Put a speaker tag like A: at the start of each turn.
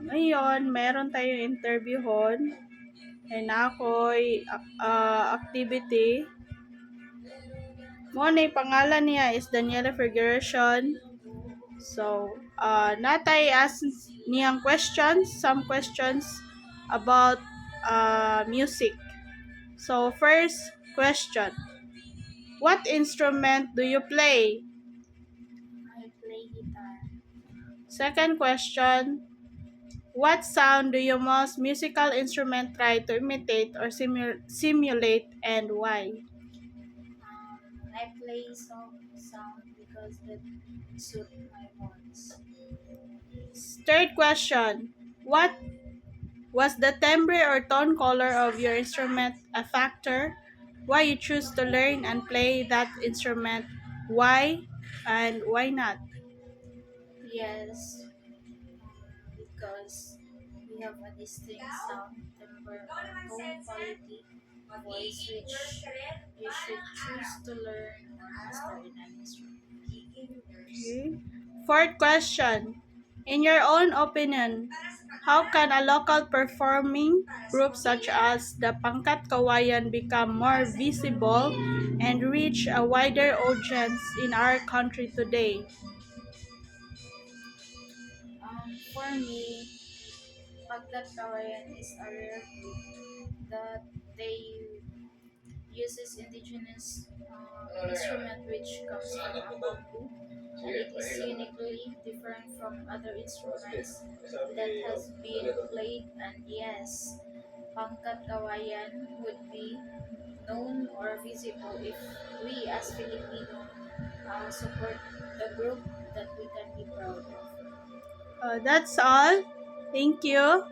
A: Ngayon, meron tayong interviewon. And ako'y activity. Muna pangalan niya is Daniela Figueration. So, natay ask niyang questions, some questions about music. So, first question. What instrument do you play?
B: I play guitar.
A: Second question. What sound do your most musical instrument try to imitate or simulate and why?
B: I play sound because that suit my voice.
A: Third question. What was the timbre or tone color of your instrument a factor? Why you choose to learn and play that instrument? Why and why not?
B: Yes, because we have a distinct sound, timbre, or tone quality voice which you should choose to learn or master in an instrument.
A: Okay. Fourth question. In your own opinion, how can a local performing group such as the Pangkat Kawayan become more visible and reach a wider audience in our country today?
B: For me, Pagkat Kawayan is a rare group that they uses indigenous instrument which comes from a bamboo, and it is uniquely different from other instruments that has been played. And yes, Pangkat Kawayan would be known or visible if we as Filipino support the group that we can be proud of.
A: That's all. Thank you.